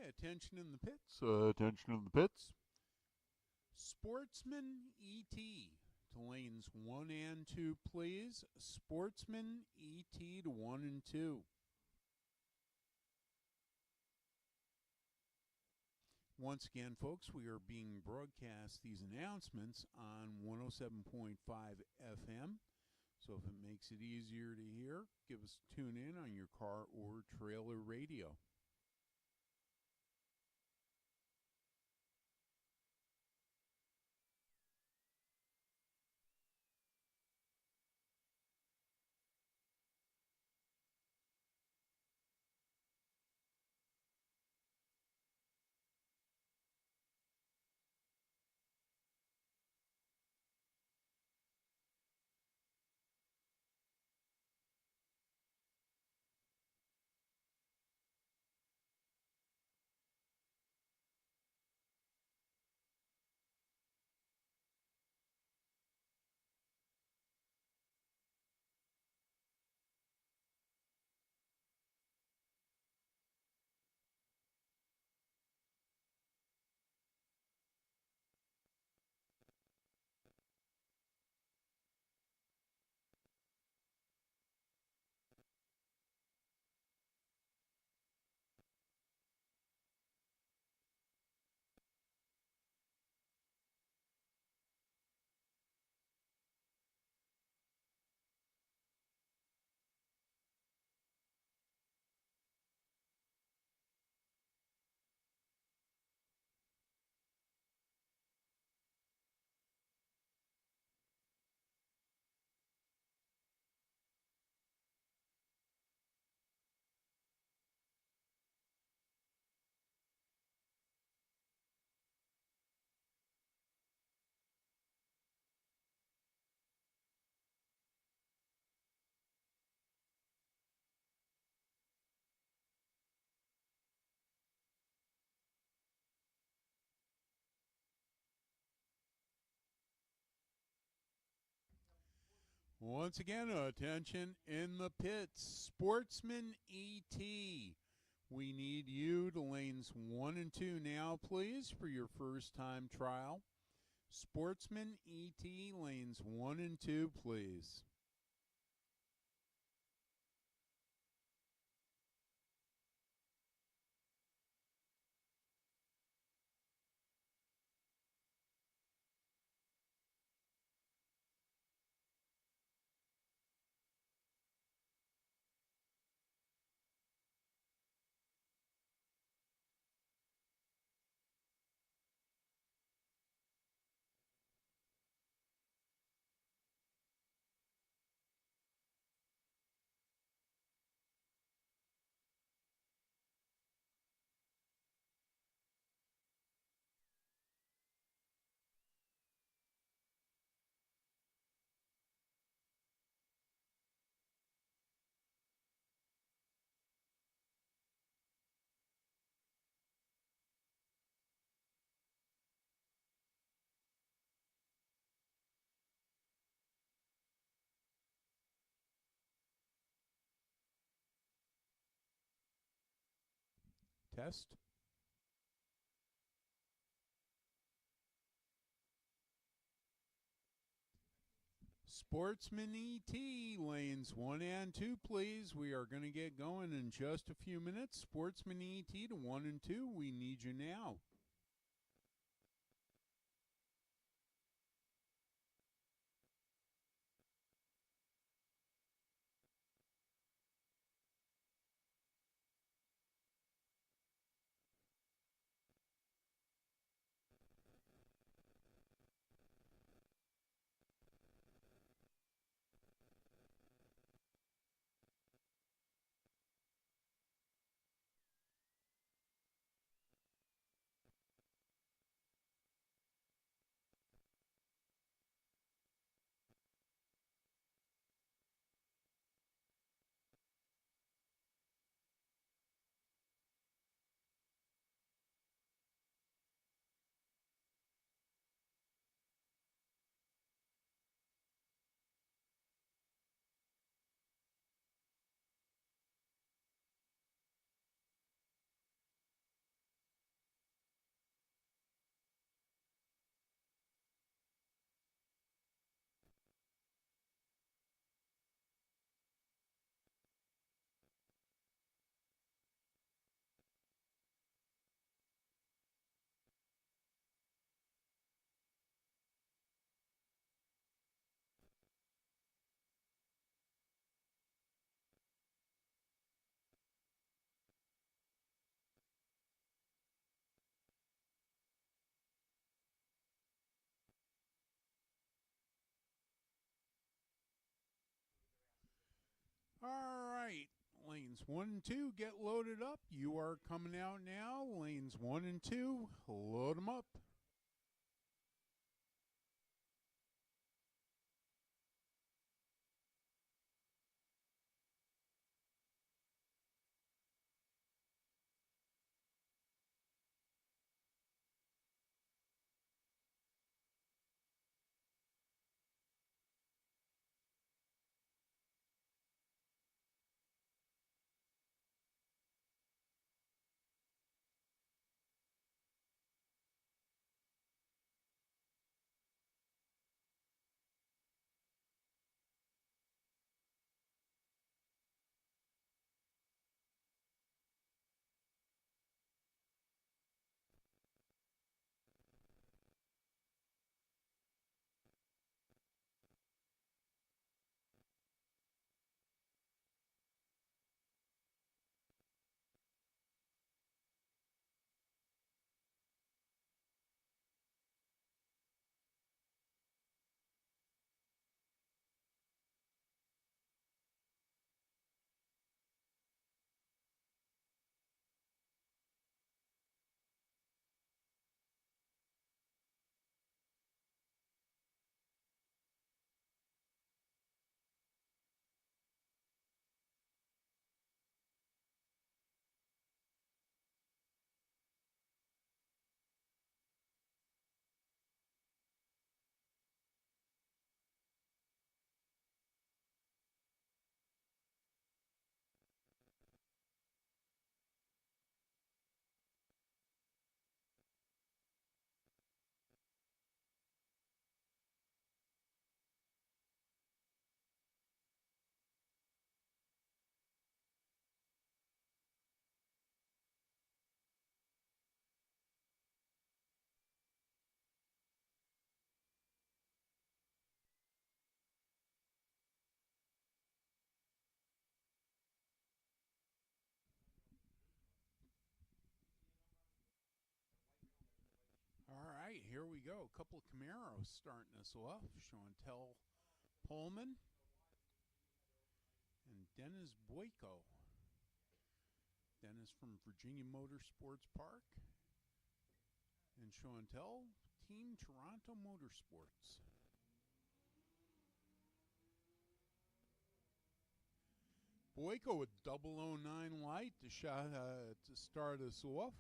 Attention in the pits. Attention in the pits. Sportsman ET to lanes 1 and 2, please. Sportsman ET to 1 and 2. Once again, folks, we are being broadcast these announcements on 107.5 FM. So if it makes it easier to hear, give us a tune in on your car or trailer radio. Once again, attention in the pits. Sportsman ET. We need you to lanes 1 and 2 now, please, for your first time trial. Sportsman ET, lanes 1 and 2, please. Test. Sportsman ET, lanes 1 and 2, please. We are going to get going in just a few minutes. Sportsman ET to 1 and 2. We need you now. All right, lanes 1 and 2, get loaded up. You are coming out now. Lanes 1 and 2, load them up. All right, here we go. A couple of Camaros starting us off. Chantel Pullman and Dennis Boyko. Dennis from Virginia Motorsports Park. And Chantel, Team Toronto Motorsports. Boyko with 009 light to start us off.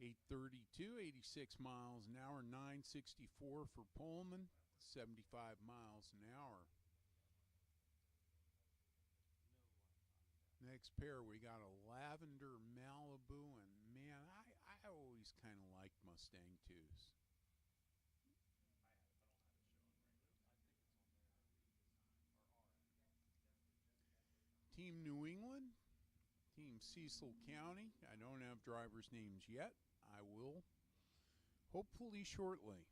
832, 86 miles an hour, 964 for Pullman, 75 miles an hour. Next pair, we got a Lavender Malibu, and man, I always kind of liked Mustang 2s. Team New England, Team Cecil County. I don't have drivers' names yet. I will, hopefully shortly.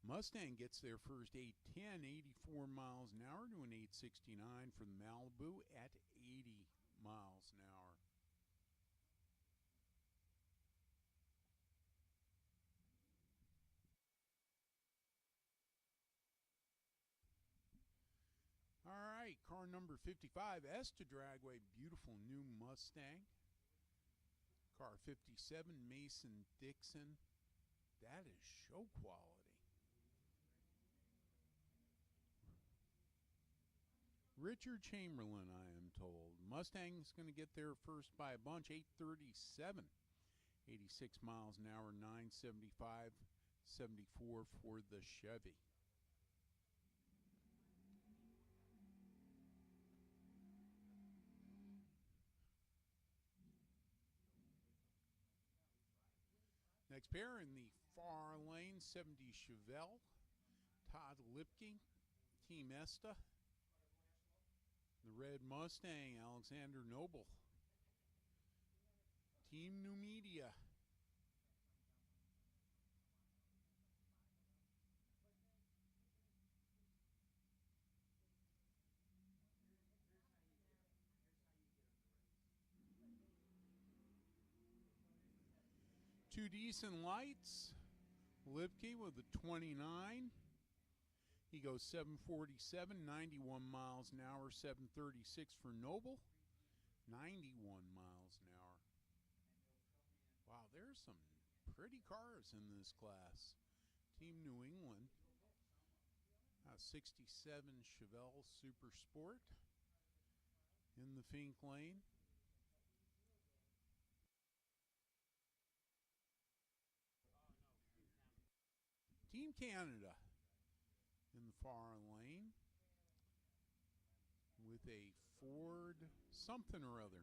Mustang gets their first 810, 84 miles an hour to an 869 for the Malibu at 80 miles an hour. All right, car number 55, Esta Dragway, beautiful new Mustang. Car 57, Mason Dixon. That is show quality. Richard Chamberlain, I am told. Mustang's going to get there first by a bunch, 837. 86 miles an hour, 975, 74 for the Chevy. Next pair in the far lane, 70 Chevelle, Todd Lipke, Team Esta. The red Mustang, Alexander Noble, Team New Media. Two decent lights. Lipke with a 29. He goes 747, 91 miles an hour, 736 for Noble, 91 miles an hour. Wow, there's some pretty cars in this class. Team New England, 67 Chevelle Super Sport in the Fink lane. Team Canada in the far lane with a Ford something or other.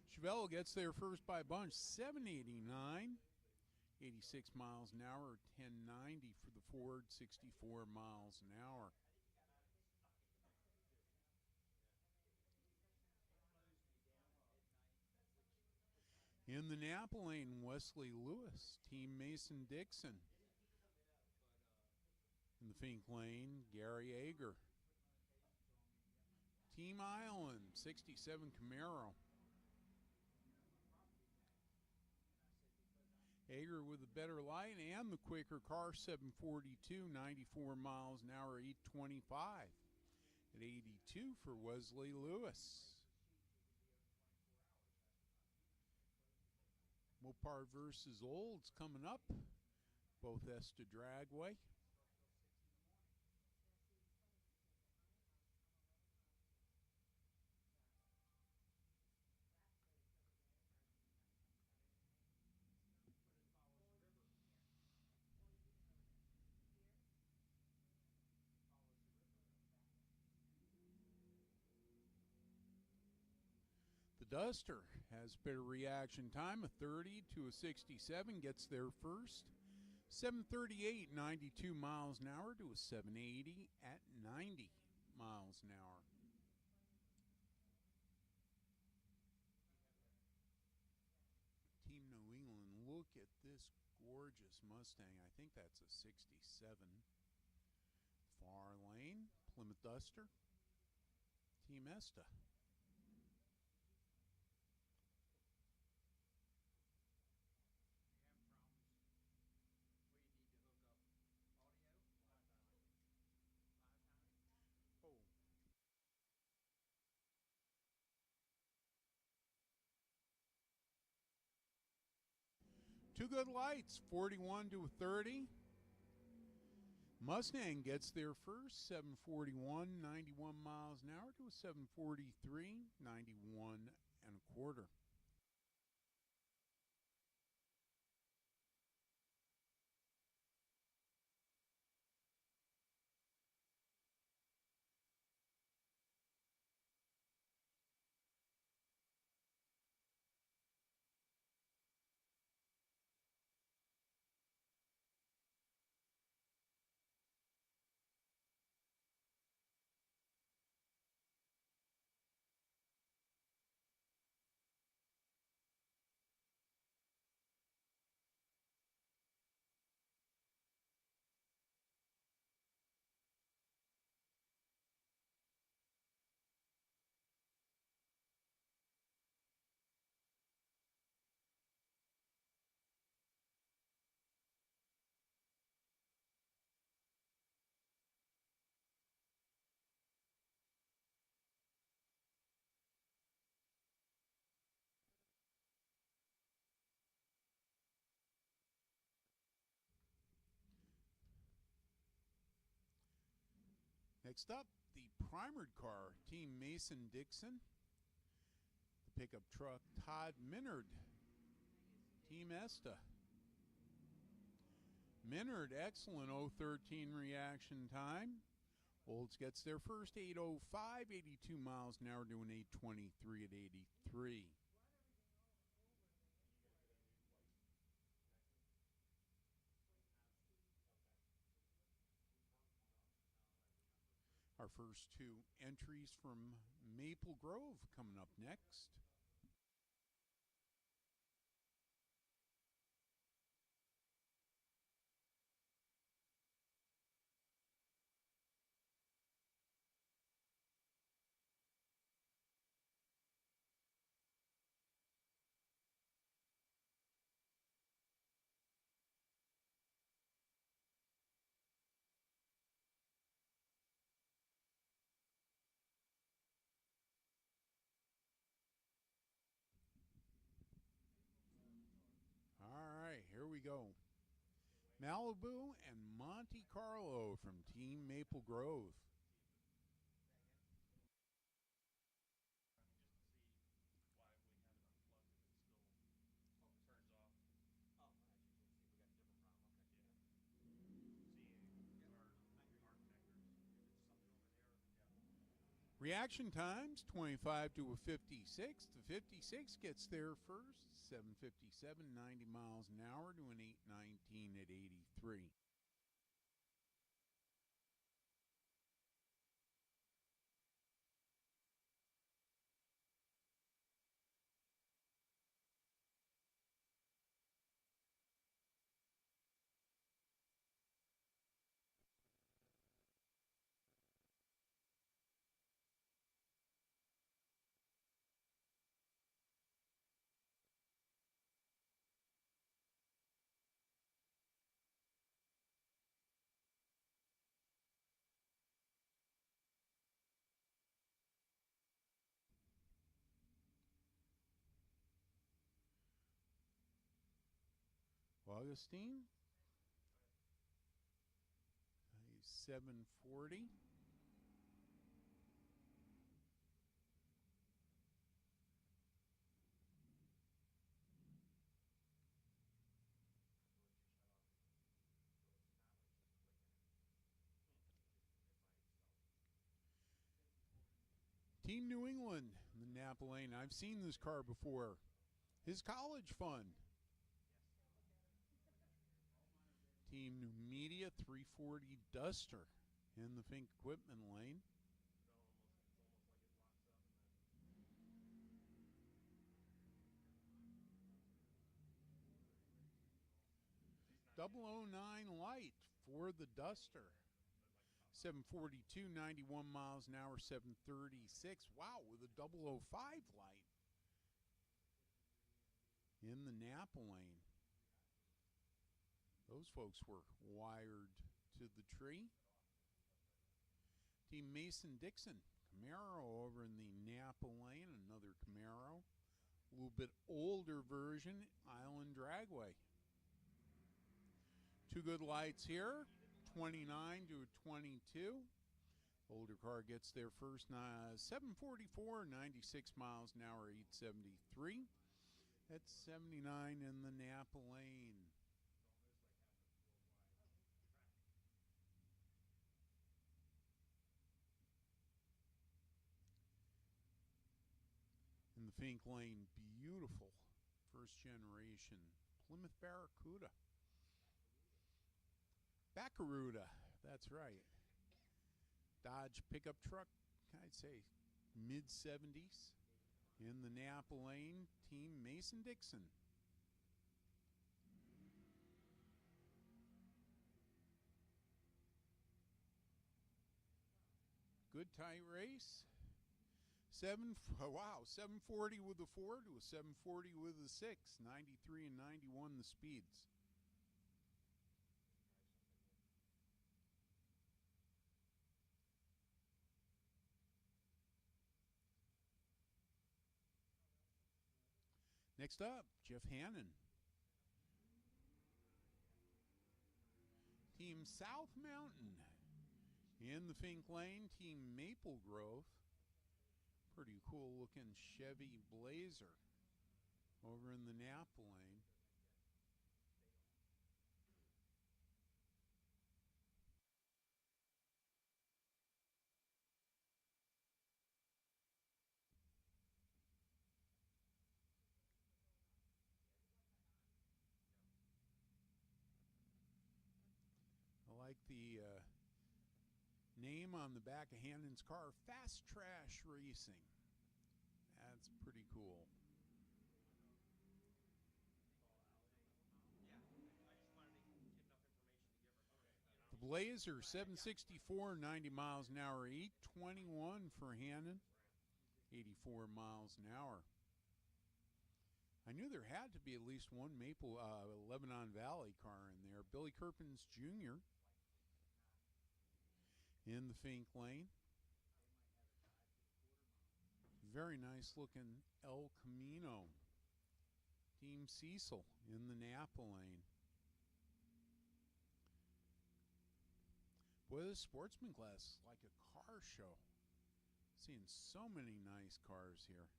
Chevelle gets there first by a bunch, 789, 86 miles an hour, 1090 for the Ford, 64 miles an hour. In the Napa lane, Wesley Lewis, Team Mason Dixon. In the Fink lane, Gary Ager. Team Island, 67 Camaro. Ager with a better light and the quicker car, 742, 94 miles an hour, 825. At 82 for Wesley Lewis. Mopar versus Olds coming up. Both ESTA Dragway. The Duster has better reaction time, a 30 to a 67, gets there first. 738, 92 miles an hour to a 780 at 90 miles an hour. Team New England, look at this gorgeous Mustang. I think that's a 67. Far lane, Plymouth Duster, Team ESTA. Two good lights, 41 to 30. Mustang gets there first, 741, 91 miles an hour to a 743, 91 and a quarter. Next up, the primered car, Team Mason Dixon. The pickup truck, Todd Minard, Team ESTA. Minard, excellent 013 reaction time. Olds gets there first, 805, 82 miles an hour, doing 823 at 83. Our first two entries from Maple Grove coming up next. we go. Malibu and Monte Carlo from Team Maple Grove. Reaction times 25 to a 56. The 56 gets there first. 7:57, 90 miles an hour to an 8:19 at 83. Augustine, 740. Team New England, the Napa Lane. I've seen this car before. His college fun. Team New Media, 340 Duster in the Fink Equipment Lane. .009 Light for the Duster. 742, 91 miles an hour, 736. Wow, with a .005 light in the Napa Lane. Those folks were wired to the tree. Team Mason-Dixon, Camaro over in the Napa Lane, another Camaro. A little bit older version, Island Dragway. Two good lights here, 29 to 22. Older car gets there first, 744, 96 miles an hour, 873. That's 79 in the Napa Lane. In the Fink Lane, beautiful first generation Plymouth Barracuda. Barracuda, that's right. Dodge pickup truck, I'd say mid-70s. In the Napa Lane, Team Mason-Dixon. Good tight race. 740 with the 4 to a 740 with the 6. 93 and 91 the speeds. Next up, Jeff Hannon. Team South Mountain. In the Fink Lane, Team Maple Grove. Pretty cool looking Chevy Blazer over in the Napa Lane. I like the name on the back of Hannon's car, Fast Trash Racing. That's pretty cool. The Blazer, 764, 90 miles an hour, 821 for Hannon, 84 miles an hour. I knew there had to be at least one Lebanon Valley car in there. Billy Kirpins Jr. in the Fink Lane. Very nice looking El Camino. Team Cecil in the Napa Lane. Boy, this Sportsman class is like a car show. Seeing so many nice cars here.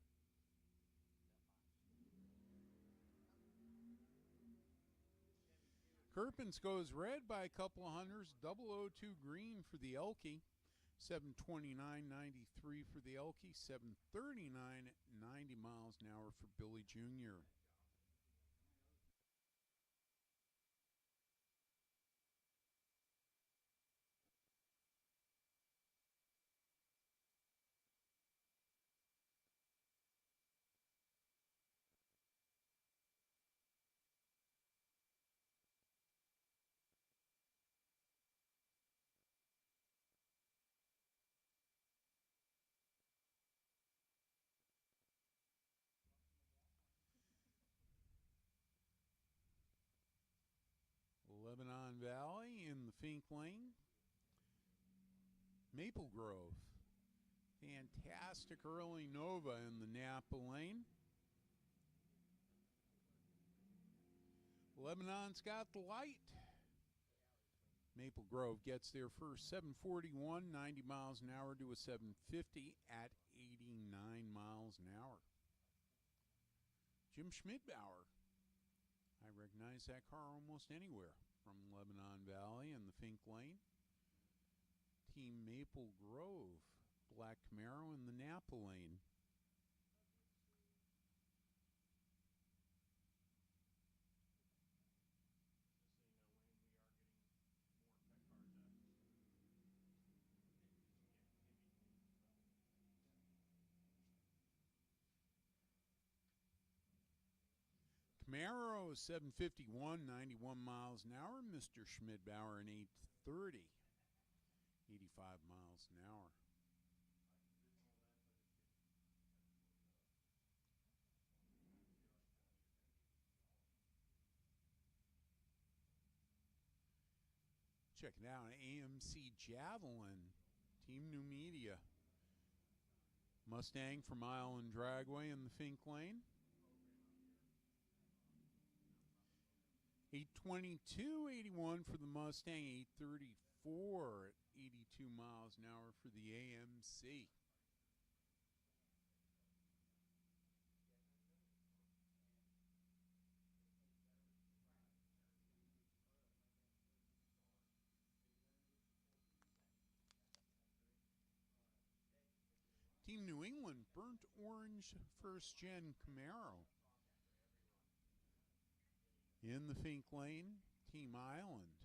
Kirpins goes red by a couple of hundreds. 002 green for the Elkie. 729.93 for the Elkie. 739 at 90 miles an hour for Billy Jr. Lebanon Valley in the Fink Lane. Maple Grove. Fantastic early Nova in the Napa Lane. Lebanon's got the light. Maple Grove gets there first. 741, 90 miles an hour to a 750 at 89 miles an hour. Jim Schmidbauer. I recognize that car almost anywhere from Lebanon Valley and the Fink Lane. Team Maple Grove, Black Camaro in the Napa Lane. Camaro 751, 91 miles an hour. Mr. Schmidbauer in 830, 85 miles an hour. Check it out, AMC Javelin, Team New Media. Mustang from Island Dragway in the Fink Lane. 822.81 for the Mustang, 834 at 82 miles an hour for the AMC. Team New England, burnt orange first-gen Camaro. In the Fink Lane, Team Island.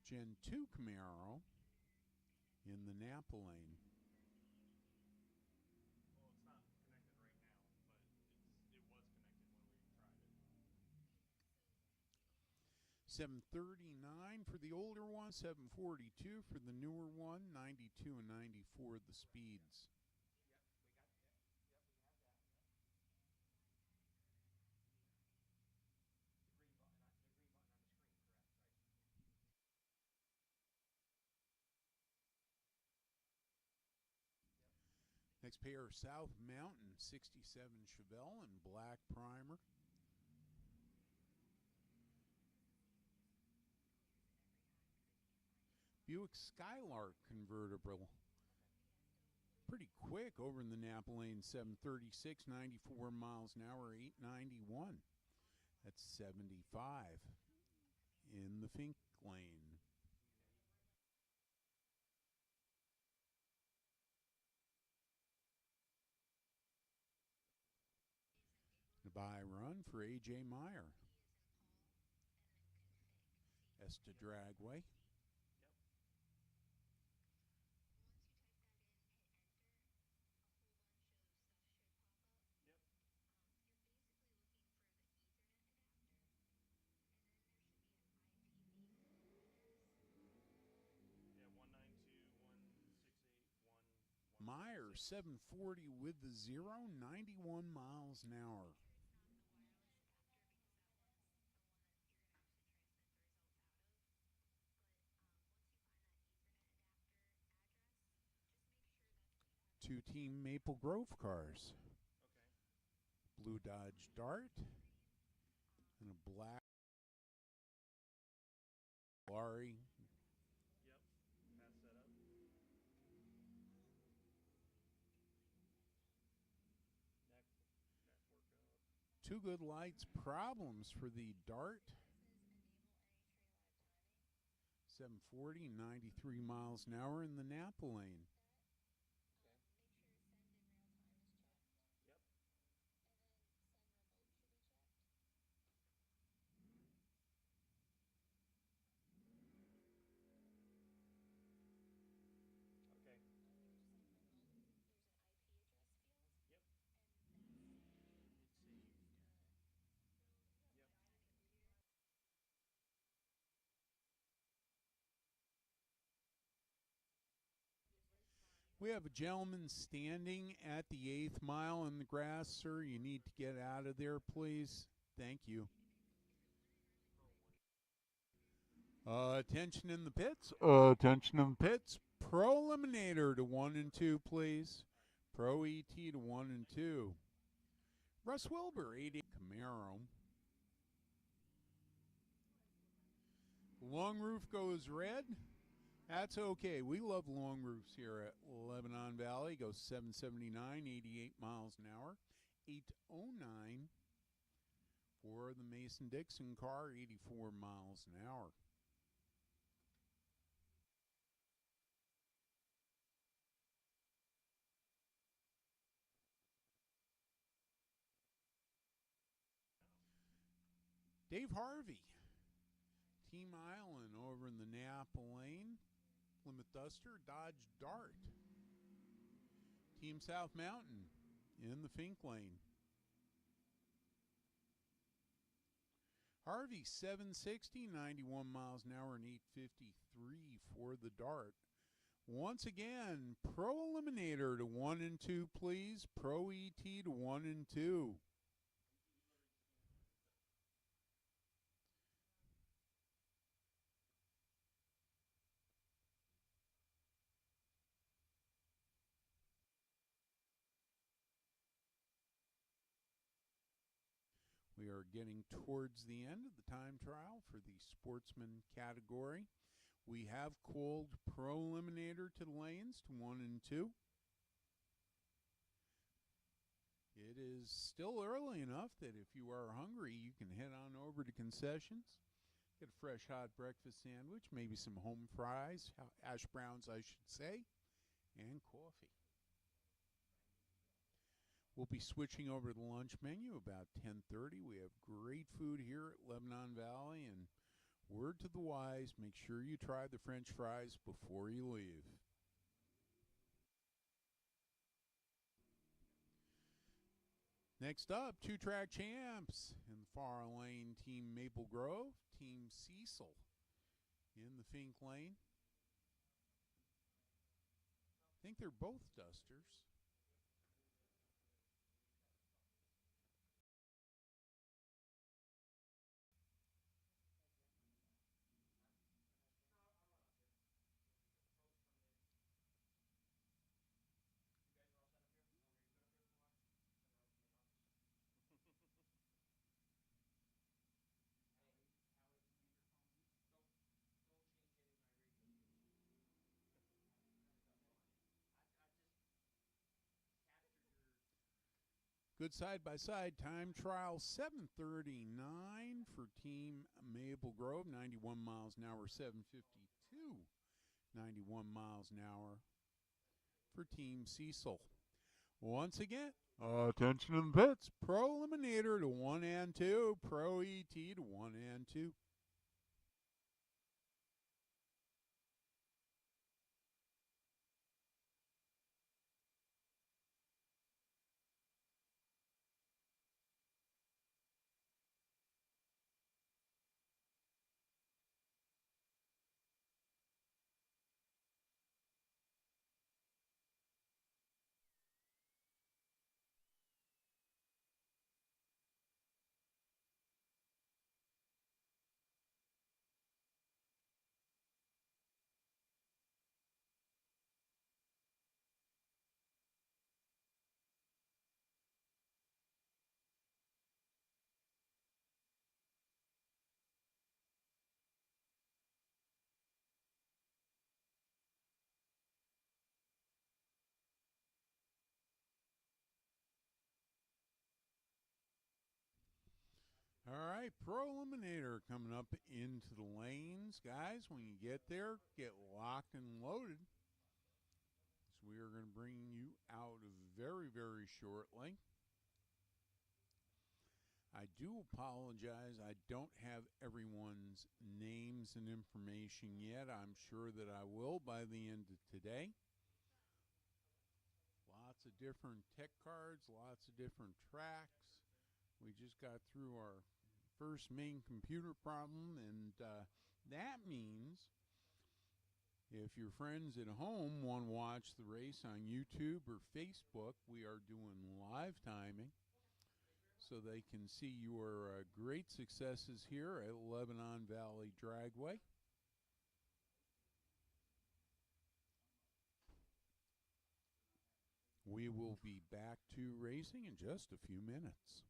Gen 2 Camaro in the Napa Lane. Well, it's not connected right now, but it was connected when we tried it. 739 for the older one, 742 for the newer one, 92 and 94 the speeds. Next pair, South Mountain 67 Chevelle and black primer. Buick Skylark convertible. Pretty quick over in the Napa Lane, 736, 94 miles an hour, 891. That's 75 in the Fink Lane. The buy run for A.J. Meyer. Esta Dragway. Meyer 740 with the 0, 91 miles an hour. Two Team Maple Grove cars. Okay. Blue Dodge Dart and a black Laurie. Yep. Pass setup. Neck workup. Two good lights problems for the Dart. 740, 93 miles an hour in the Napa lane. Okay. Yep. Okay. Yep. It's saved. Yep. We have a gentleman standing at the 8th mile in the grass, sir. You need to get out of there, please. Thank you. Attention in the pits. Attention in the pits. Pro Eliminator to 1 and 2, please. Pro ET to 1 and 2. Russ Wilbur, 88 Camaro. Long roof goes red. That's okay. We love long roofs here at Lebanon Valley. Goes 779, 88 miles an hour. 809 for the Mason-Dixon car, 84 miles an hour. Dave Harvey, Team Island over in the Napa lane. Plymouth Duster, Dodge Dart. Team South Mountain in the Fink lane. Harvey, 760, 91 miles an hour and 853 for the Dart. Once again, Pro Eliminator to 1 and 2, please. Pro ET to 1 and 2. We are getting towards the end of the time trial for the Sportsman category. We have called Pro Eliminator to the lanes to 1 and 2. It is still early enough that if you are hungry, you can head on over to concessions, get a fresh hot breakfast sandwich, maybe some home fries, hash browns, I should say, and coffee. We'll be switching over to the lunch menu about 10:30. We have great food here at Lebanon Valley, and word to the wise, make sure you try the French fries before you leave. Next up, two-track champs in the far lane, Team Maple Grove, Team Cecil in the Fink lane. I think they're both Dusters. Good side-by-side time trial, 7:39 for Team Maple Grove, 91 miles an hour, 7:52, 91 miles an hour for Team Cecil. Once again, attention in the pits, Pro Eliminator to 1 and 2, Pro ET to 1 and 2. right, Pro Eliminator coming up into the lanes. Guys, when you get there, get locked and loaded. So we are going to bring you out very, very shortly. I do apologize. I don't have everyone's names and information yet. I'm sure that I will by the end of today. Lots of different tech cards, lots of different tracks. We just got through our first main computer problem, and that means if your friends at home want to watch the race on YouTube or Facebook, we are doing live timing so they can see your great successes here at Lebanon Valley Dragway. We will be back to racing in just a few minutes.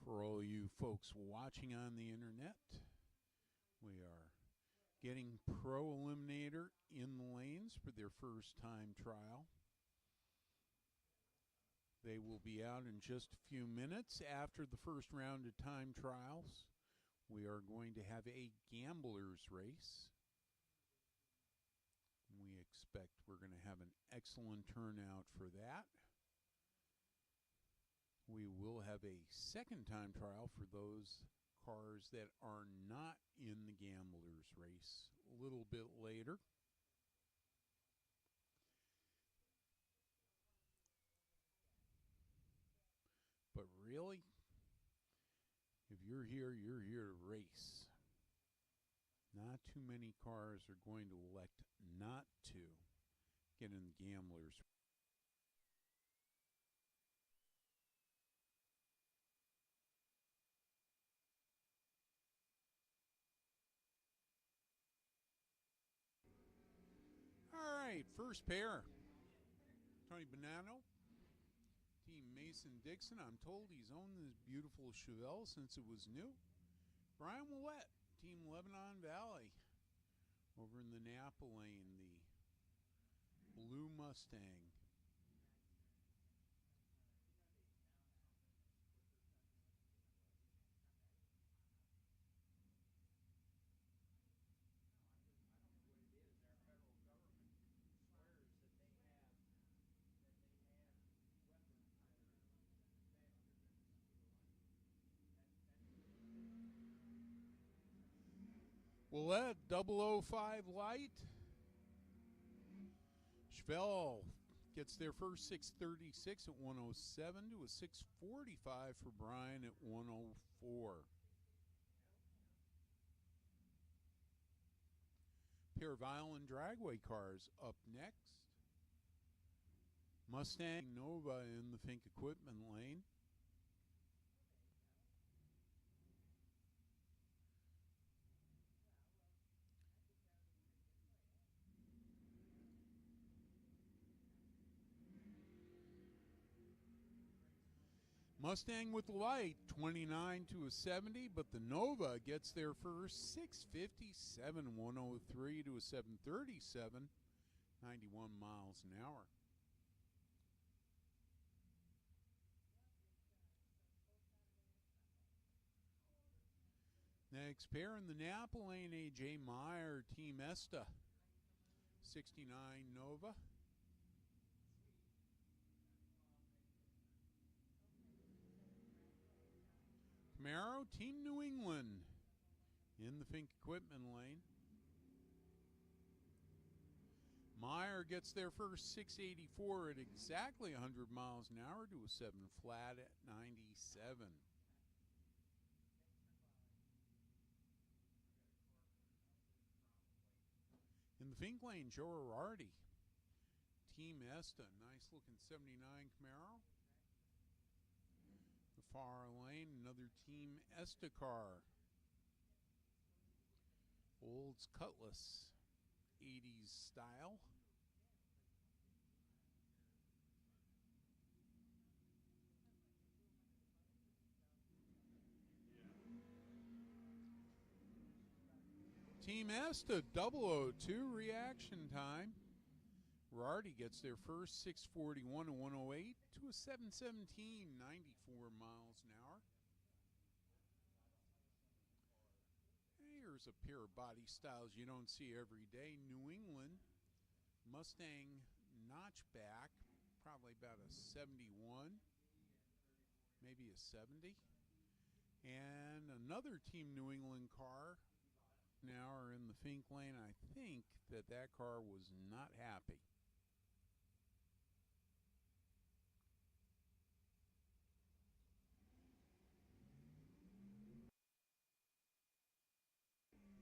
For all you folks watching on the internet, We are getting Pro Eliminator in the lanes for their first time trial. They will be out in just a few minutes after the first round of time trials. We are going to have a gambler's race. We expect we're going to have an excellent turnout for that. We will have a second time trial for those cars that are not in the gambler's race a little bit later. But really, if you're here to race. Not too many cars are going to elect not to get in the gamblers. All right, first pair. Tony Bonanno, Team Mason-Dixon. I'm told he's owned this beautiful Chevelle since it was new. Brian Willett, Team Lebanon Valley. Over in the Napa lane, the blue Mustang. Willett, 005 light. Chevelle gets their first 636 at 107 to a 645 for Brian at 104. Pair of Island Dragway cars up next. Mustang Nova in the Fink equipment lane. Mustang with light, 29 to a 70, but the Nova gets their first 657, 103 to a 737, 91 miles an hour. Next pair in the Napa lane, A.J. Meyer, Team Esta, 69 Nova. Camaro, Team New England, in the Fink equipment lane. Meyer gets their first 684 at exactly 100 miles an hour to a 7 flat at 97. In the Fink lane, Joe Girardi, Team Esta, nice looking 79 Camaro. The far lane, another Team Esta car. Olds Cutlass, 80s style. Team Esta, 002 reaction time. Girardi gets their first 641 to 108 to a 717, 94 miles an hour. Here's a pair of body styles you don't see every day. New England Mustang notchback, probably about a 71, maybe a 70. And another Team New England car. Now are in the Fink lane. I think that car was not happy.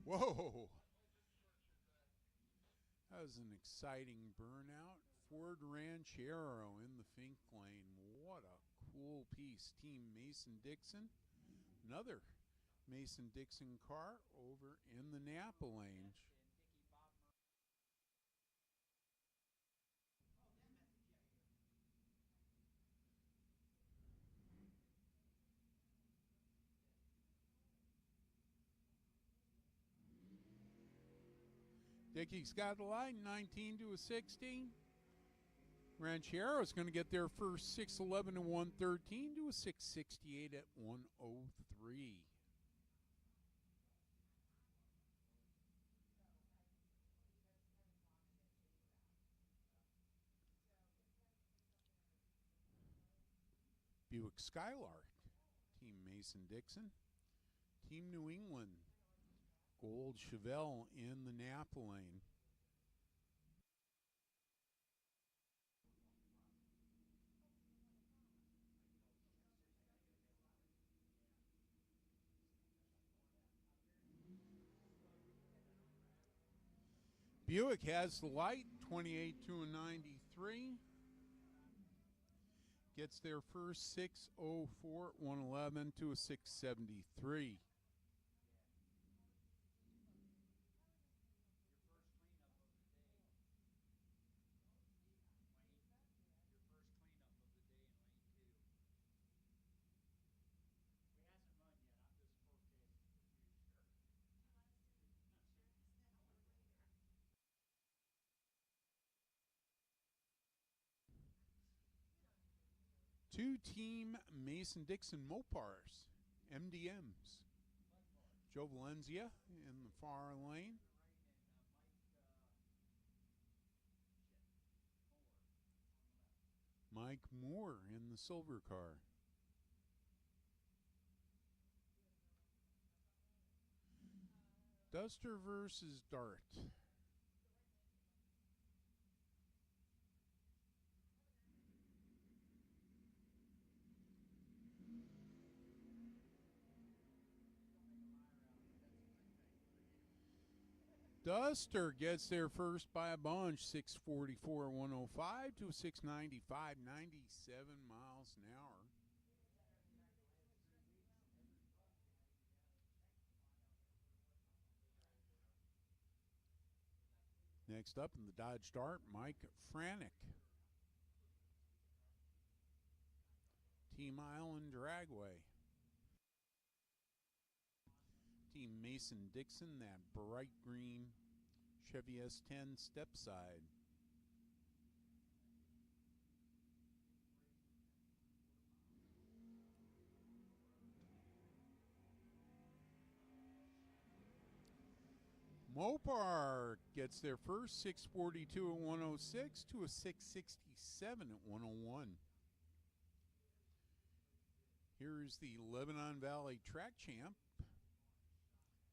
Whoa! That was an exciting burnout. Ford Ranchero in the Fink lane. What a cool piece. Team Mason-Dixon. Another Mason-Dixon car over in the Napa lane. Dickey's got the light, 19 to a 60. Ranchero is going to get their first 611 to 113 to a 668 at 103. Buick Skylark, Team Mason-Dixon. Team New England, Gold Chevelle in the Napa lane. Buick has the light, 28 to a 93. Gets their first 604 at 111 to a 673. Two Team Mason-Dixon Mopars, MDMs. Joe Valencia in the far lane. Mike Moore in the silver car. Duster versus Dart. Duster gets there first by a bunch, 644 105 to 695, 97 miles an hour. Next up in the Dodge Dart, Mike Franek. Team Island Dragway. Team Mason-Dixon, that bright green Chevy S10 step side. Mopar gets their first 642 at 106 to a 667 at 101. Here's the Lebanon Valley track champ,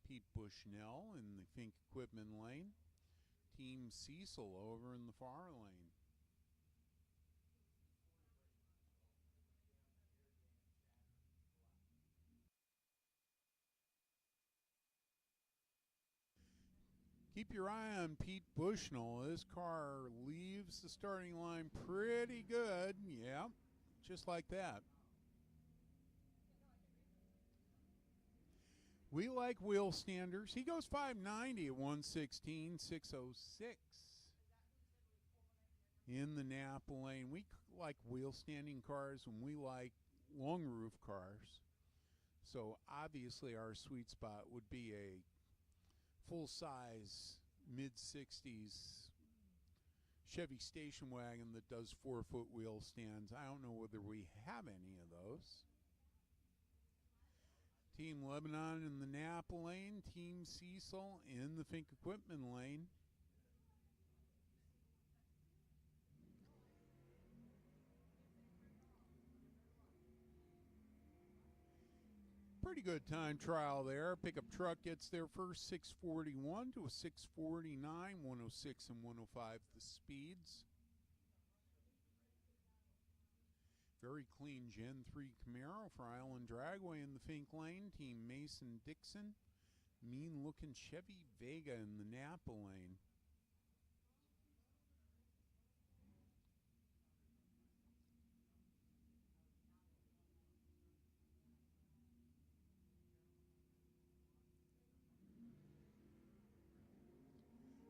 Pete Bushnell in the Fink Equipment lane. Team Cecil over in the far lane. Keep your eye on Pete Bushnell. His car leaves the starting line pretty good. Yeah, just like that. We like wheel standers. He goes 590 at 116, 606 in the Napa lane. We like wheel standing cars and we like long roof cars. So obviously our sweet spot would be a full-size mid-60s Chevy station wagon that does 4-foot wheel stands. I don't know whether we have any of those. Team Lebanon in the Napa lane. Team Cecil in the Fink Equipment lane. Pretty good time trial there. Pickup truck gets their first 641 to a 649, 106 and 105 the speeds. Very clean Gen 3 Camaro for Island Dragway in the Fink lane. Team Mason-Dixon. Mean-looking Chevy Vega in the Napa lane.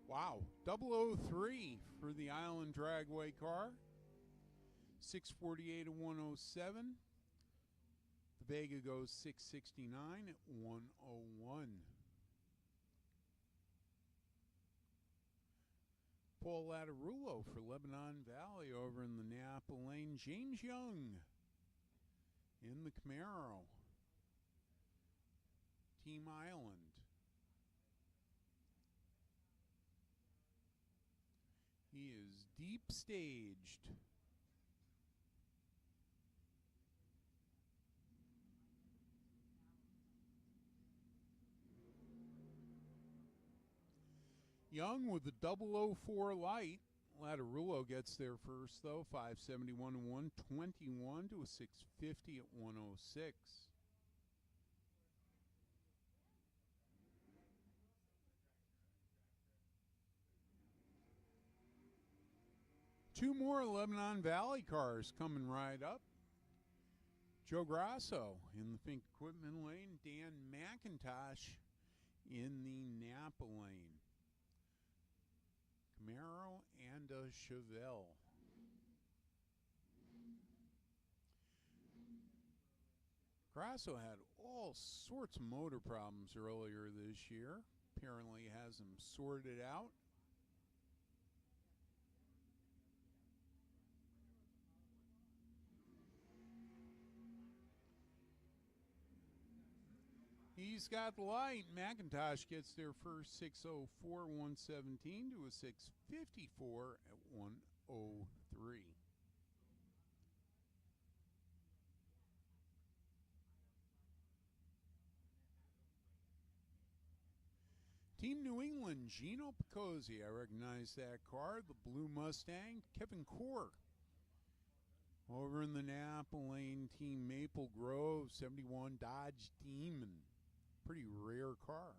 Wow, 003 for the Island Dragway car. 648 to 107. The Vega goes 669 at 101. Paul Lattarulo for Lebanon Valley over in the Napa Lane. James Young in the Camaro. Team Island. He is deep staged. Young with the 004 light. Lattarulo gets there first, though. 571 and 121 to a 650 at 106. Two more Lebanon Valley cars coming right up. Joe Grasso in the pink equipment lane. Dan McIntosh in the Napa lane. Camaro and a Chevelle. Grasso had all sorts of motor problems earlier this year. Apparently has them sorted out. He's got the light. McIntosh gets there first, 604, 117 to a 654 at 103. Team New England, Gino Picozzi. I recognize that car. The blue Mustang, Kevin Core. Over in the Napa Lane, Team Maple Grove, 71 Dodge Demon. Pretty rare car.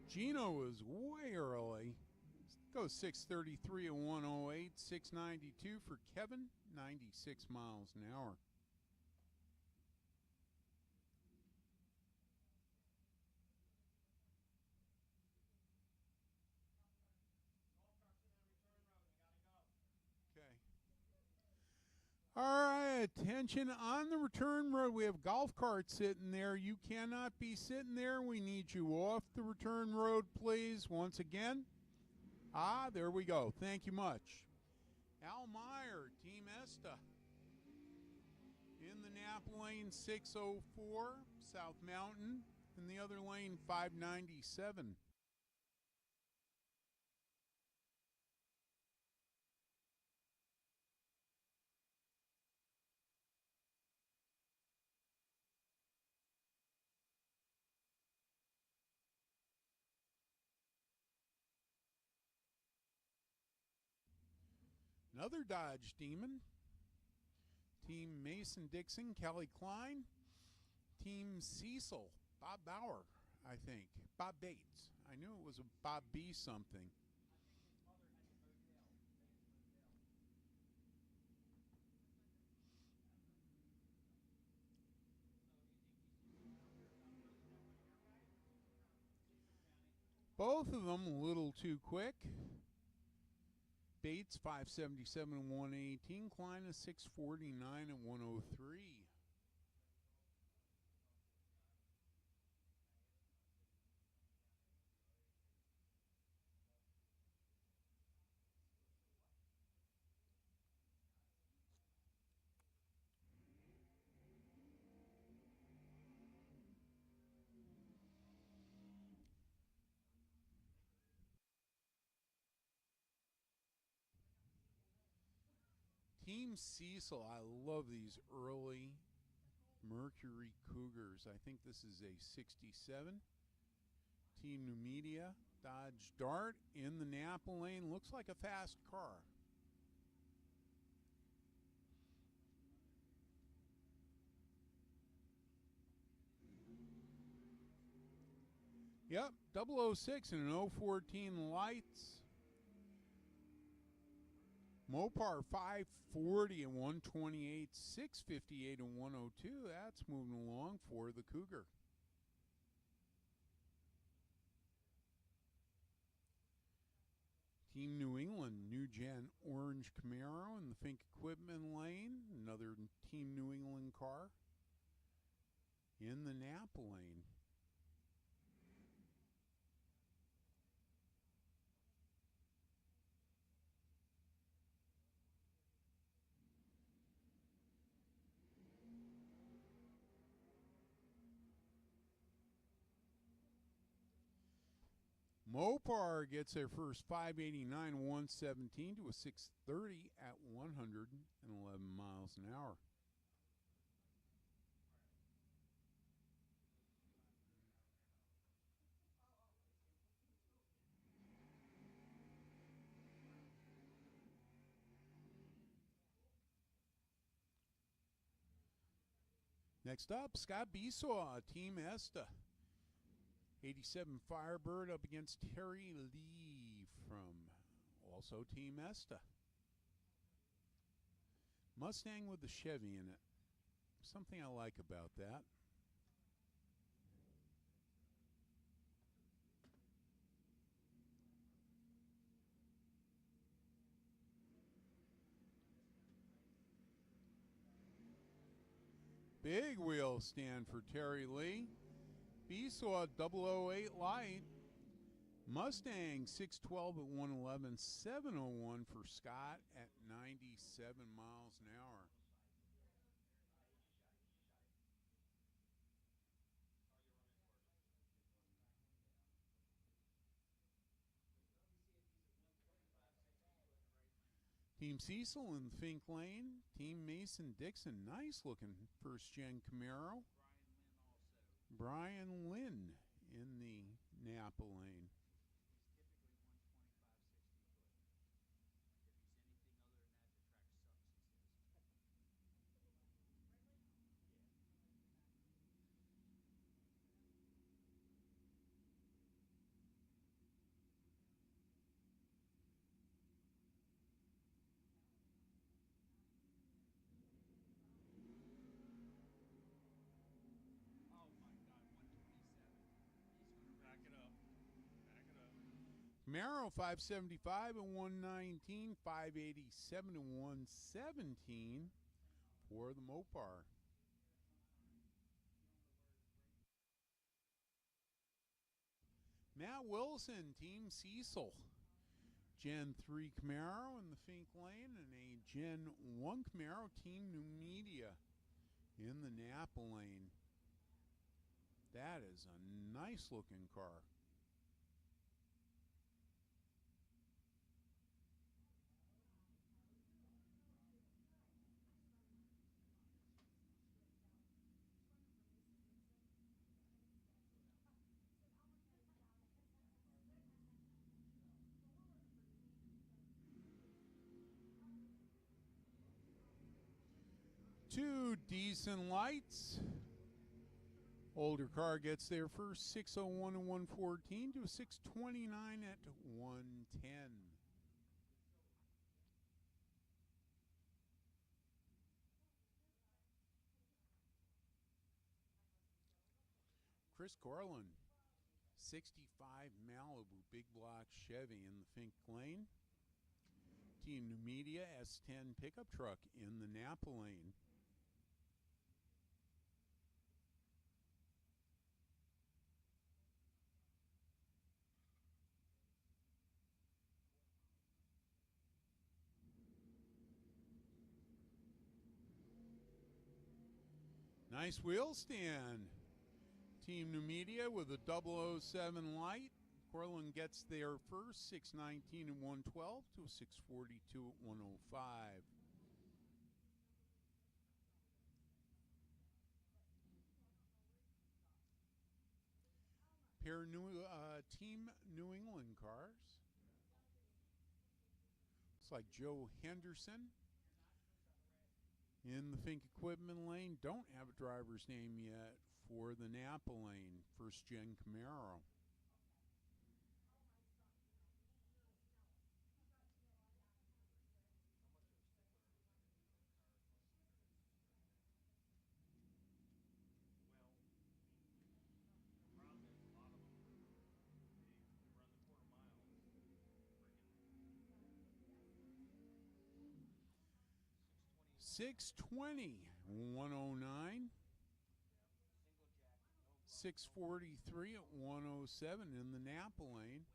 Gino was way early. Goes 633 and 108, 692 for Kevin, 96 miles an hour. All right, attention on the return road. We have golf carts sitting there. You cannot be sitting there. We need you off the return road, please, once again. There we go. Thank you much. Al Meyer, Team Esta. In the Napa lane, 604, South Mountain. In the other lane, 597. Another Dodge Demon. Team Mason-Dixon, Kelly Klein. Team Cecil, Bob Bauer, I think. Bob Bates. I knew it was a Bob B something. Both of them a little too quick. Bates 577 and 118. Klein is 649 and 103. Team Cecil, I love these early Mercury Cougars. I think this is a 67. Team New Media, Dodge Dart in the Napa lane. Looks like a fast car. Yep, 006 and an 014 lights. Mopar 540 and 128, 658 and 102. That's moving along for the Cougar. Team New England, New Gen orange Camaro in the Fink equipment lane. Another Team New England car in the Napa lane. Mopar gets their first 589 117 to a 630 at 111 miles an hour. Next up, Scott Besaw, Team Esta. 87 Firebird up against Terry Lee from also Team Esta. Mustang with the Chevy in it. Something I like about that. Big wheel stand for Terry Lee. Besaw 008 light. Mustang 612 at 111, 701 for Scott at 97 miles an hour. Team Cecil in the Fink lane. Team Mason Dixon, nice looking first gen Camaro. Brian Lynn in the Napa lane. Camaro 575 and 119, 587 and 117 for the Mopar. Matt Wilson, Team Cecil. Gen 3 Camaro in the Fink lane and a Gen 1 Camaro, Team New Media in the Napa lane. That is a nice looking car. Two decent lights. Older car gets there first, 601 and 114 to a 629 at 110. Chris Corlin, 65 Malibu big block Chevy in the Fink lane. Team New Media S10 pickup truck in the Napa lane. Nice wheel stand. Team New Media with a 007 light. Corlin gets there first, 619 and 112 to a 642 at 105. Pair new Team New England cars. Looks like Joe Henderson in the Fink equipment lane. Don't have a driver's name yet for the Napa lane, first gen Camaro. 620, 109. 643 at 107 in the Napa lane.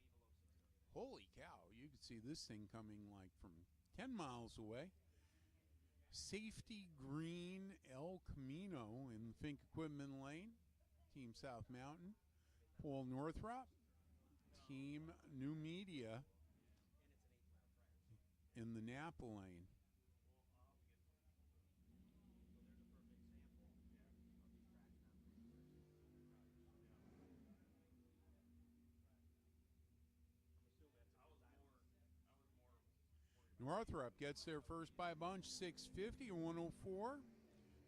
Holy cow, you can see this thing coming like from 10 miles away. Safety Green El Camino in the Fink Equipment lane. Team South Mountain. Paul Northrop. Team New Media in the Napa lane. Northrop gets there first by a bunch, 650 and 104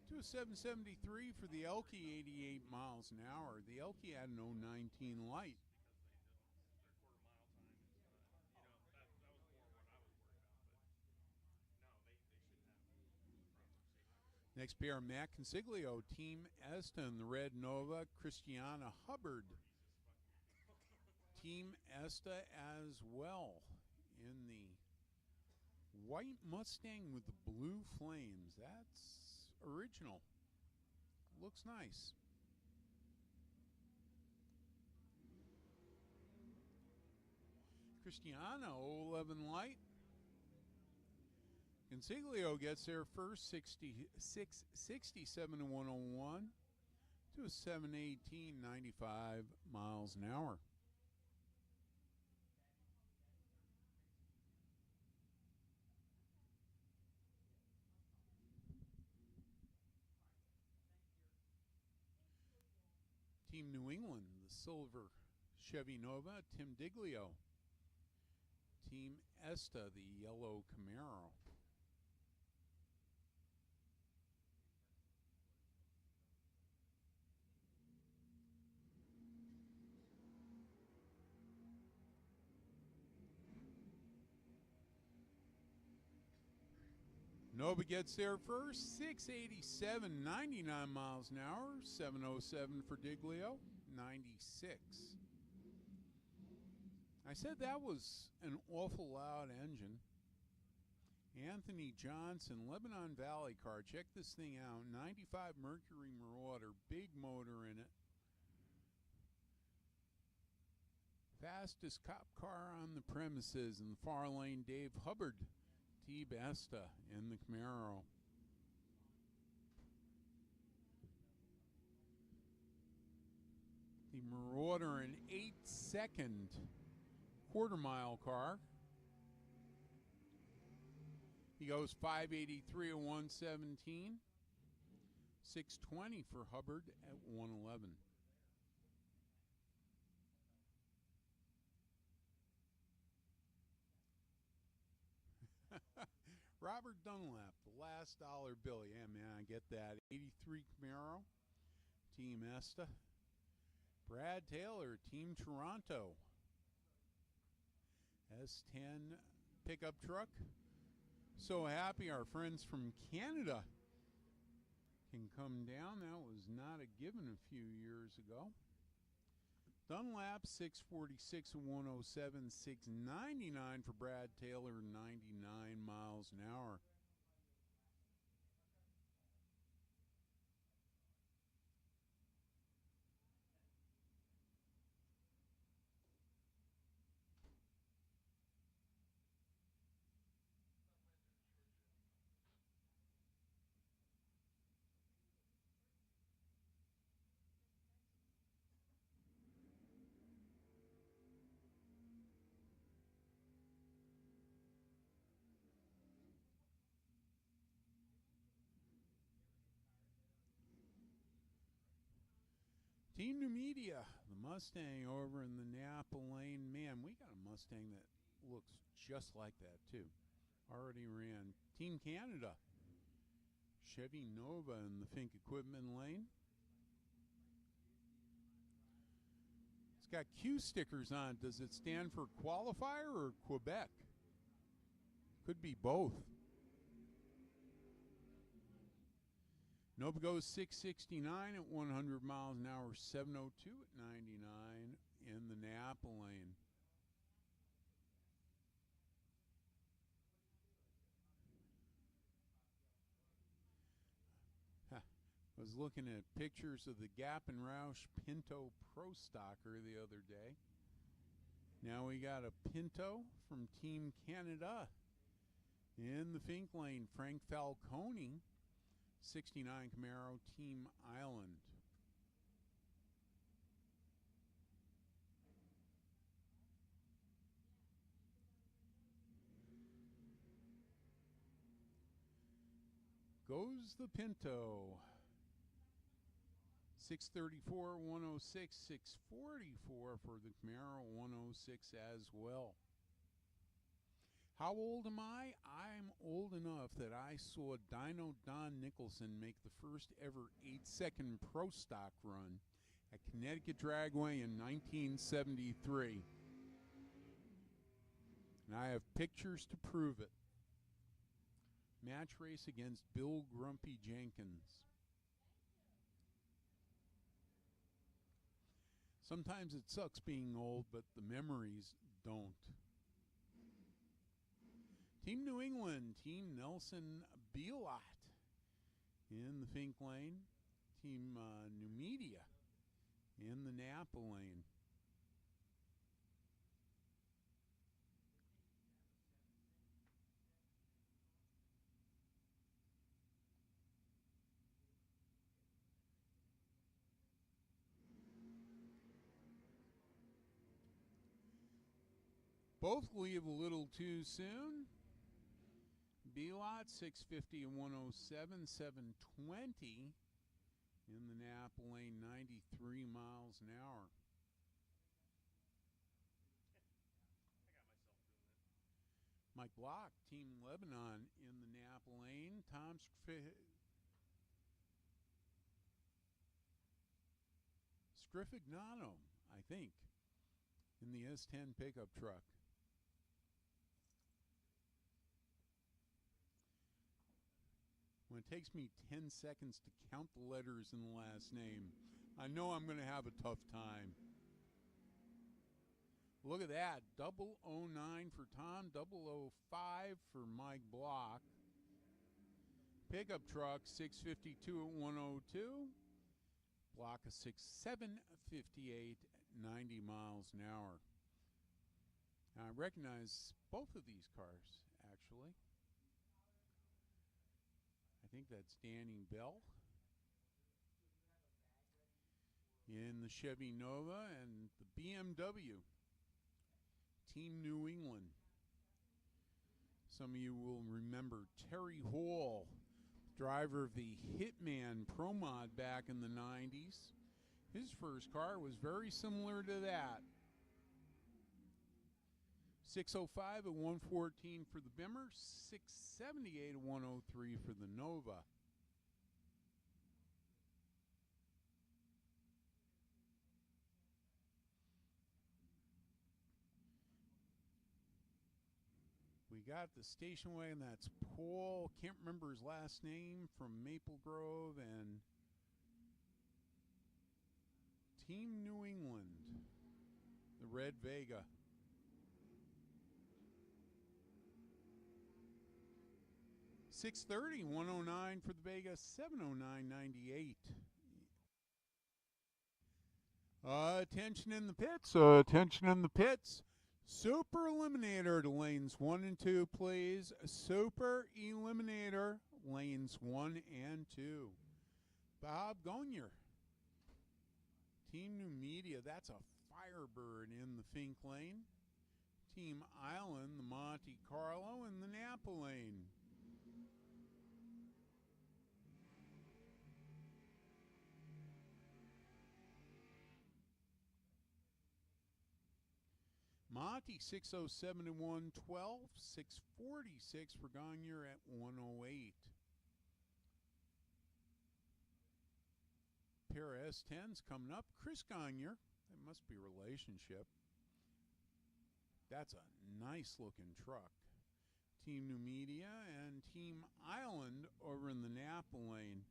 to a 773 for the Elkie, 88 miles an hour. The Elkie had an 019 light. Next pair, Matt Consiglio, Team Esta in the red Nova, Christiana Hubbard. Team Esta as well in the white Mustang with the blue flames. That's original. Looks nice. Christiana, 011 light. Consiglio gets there first, 667 to 101 to a 718, 95 miles an hour. Team New England, the silver Chevy Nova, Tim Diglio. Team Esta, the yellow Camaro. Nova gets there first, 687, 99 miles an hour, 707 for Diglio, 96. I said that was an awful loud engine. Anthony Johnson, Lebanon Valley car. Check this thing out, 95 Mercury Marauder, big motor in it. Fastest cop car on the premises in the far lane, Dave Hubbard. Team Esta in the Camaro. The Marauder, an 8-second quarter-mile car. He goes 583 at 117. 620 for Hubbard at 111. Robert Dunlap, the last dollar bill. Yeah, man, I get that. 83 Camaro, Team Esta. Brad Taylor, Team Toronto. S10 pickup truck. So happy our friends from Canada can come down. That was not a given a few years ago. Dunlap, 646 and 107, 699 for Brad Taylor, 99 miles an hour. Team New Media, the Mustang over in the Napa lane. Man, we got a Mustang that looks just like that, too. Already ran. Team Canada, Chevy Nova in the Fink Equipment lane. It's got Q stickers on it. Does it stand for qualifier or Quebec? Could be both. Nova goes 669 at 100 miles an hour, 702 at 99 in the Napa lane. was looking at pictures of the Gap and Roush Pinto Pro Stocker the other day. Now we got a Pinto from Team Canada in the Fink Lane. Frank Falcone, 69 Camaro, Team Island. Goes the Pinto. 634, 106, 644 for the Camaro, 106 as well. How old am I? I'm old enough that I saw Dino Don Nicholson make the first ever 8-second Pro Stock run at Connecticut Dragway in 1973. And I have pictures to prove it. Match race against Bill Grumpy Jenkins. Sometimes it sucks being old, but the memories don't. Team New England, Team Nelson Bielot in the Fink Lane. Team New Media in the Napa Lane. Both leave a little too soon. B-Lot, 650 and 107, 720 in the Napa Lane, 93 miles an hour. Mike Block, Team Lebanon in the Napa Lane. Tom Scrifignano, I think, in the S10 pickup truck. When it takes me 10 seconds to count the letters in the last name, I know I'm going to have a tough time. Look at that. 009 for Tom, 005 for Mike Block. Pickup truck, 652 at 102. Block a 6758 at 90 miles an hour. Now, I recognize both of these cars, actually. I think that's Danny Bell in the Chevy Nova and the BMW. Team New England. Some of you will remember Terry Hall, driver of the Hitman Pro Mod back in the 90s. His first car was very similar to that. 605 at 114 for the Bimmer, 678 at 103 for the Nova. We got the station wagon, that's Paul, can't remember his last name, from Maple Grove, and Team New England, the Red Vega. $630, 109 for the Vega, 709.98. Attention in the pits, attention in the pits. Super Eliminator to lanes 1 and 2, please. Super Eliminator, lanes 1 and 2. Bob Gonier, Team New Media, that's a Firebird in the Fink Lane. Team Island, the Monte Carlo in the Napa Lane. Monty, 607 and 112, 646 for Gonier at 108. Pair of S10s coming up. Chris Gonier, that must be a relationship. That's a nice looking truck. Team New Media and Team Island over in the Napa Lane.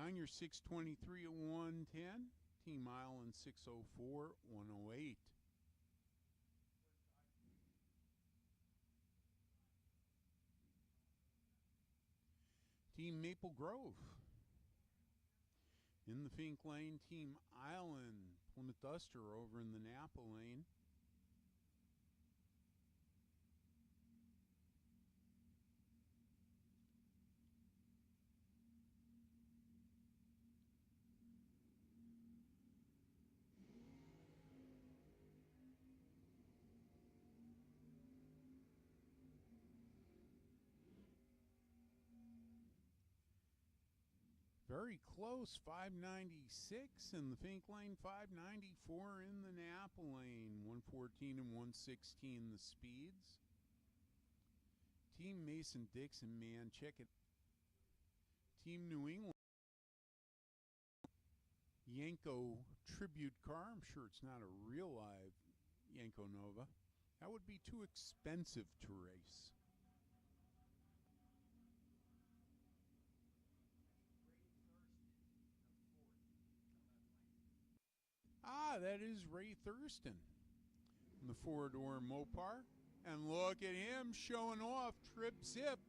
John, you're 623 at 110. Team Island 604 at 108. Team Maple Grove. In the Fink Lane, Team Island, Plymouth Duster over in the Napa Lane. Very close, 596 in the Fink Lane, 594 in the Napa Lane, 114 and 116 the speeds. Team Mason-Dixon, man, check it. Team New England, Yanko tribute car. I'm sure it's not a real live Yanko Nova. That would be too expensive to race. Ah, that is Ray Thurston in the four-door Mopar. And look at him showing off Trip Zip.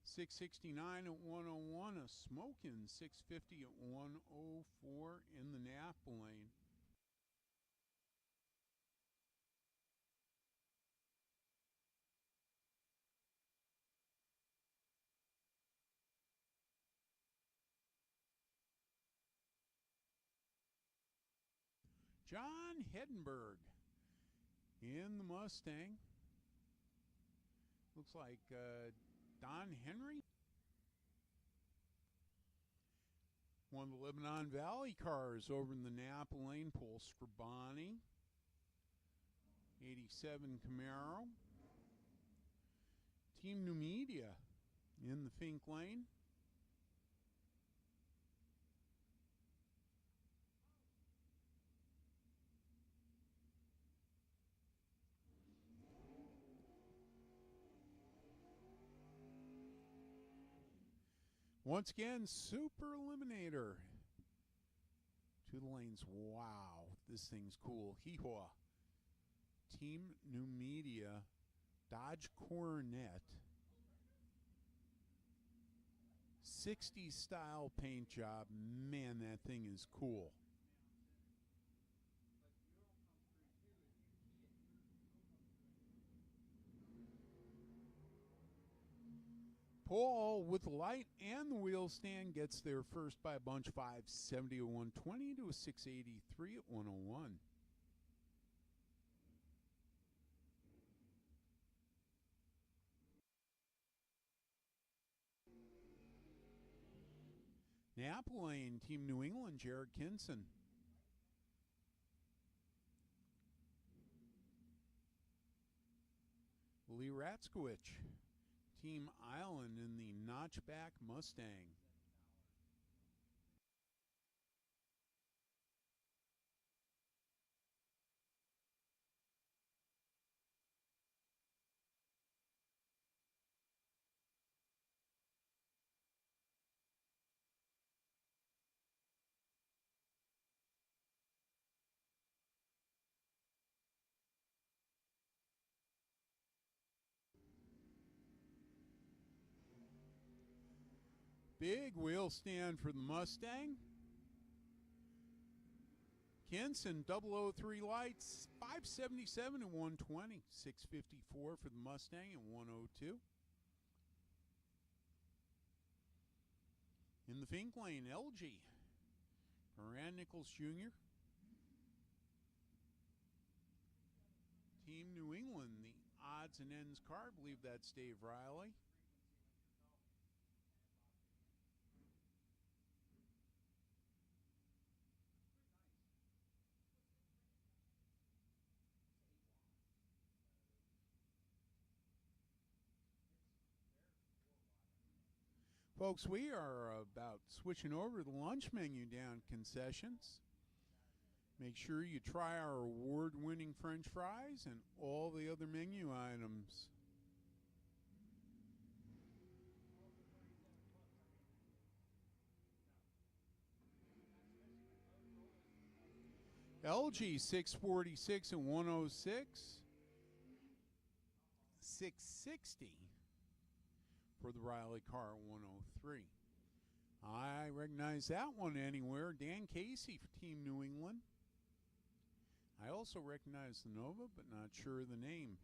669 at 101, a smoking 650 at 104 in the Napa Lane. John Heddenberg in the Mustang. Looks like Don Henry. One of the Lebanon Valley cars over in the Napa Lane. Paul Scribani. 87 Camaro. Team New Media in the Fink Lane. Once again, Super Eliminator. To the lanes. Wow, this thing's cool. Hee-haw. Team New Media. Dodge Coronet. 60s style paint job. Man, that thing is cool. Paul, with the light and the wheel stand, gets there first by a bunch. 570 at 120 to a 683 at 101. Napa Lane, Team New England, Jared Kinson. Lee Ratzkowicz. Team Island in the Notchback Mustang. Big wheel stand for the Mustang. Kinson, 003 lights, 577 and 120. 654 for the Mustang and 102. In the Fink Lane, LG. Moran Nichols Jr. Team New England, the odds and ends car. I believe that's Dave Riley. Folks, we are about switching over to the lunch menu down at Concessions. Make sure you try our award-winning French fries and all the other menu items. LG 646 and 106. 660 for the Riley car 103. I recognize that one anywhere. Dan Casey for Team New England. I also recognize the Nova, but not sure of the name.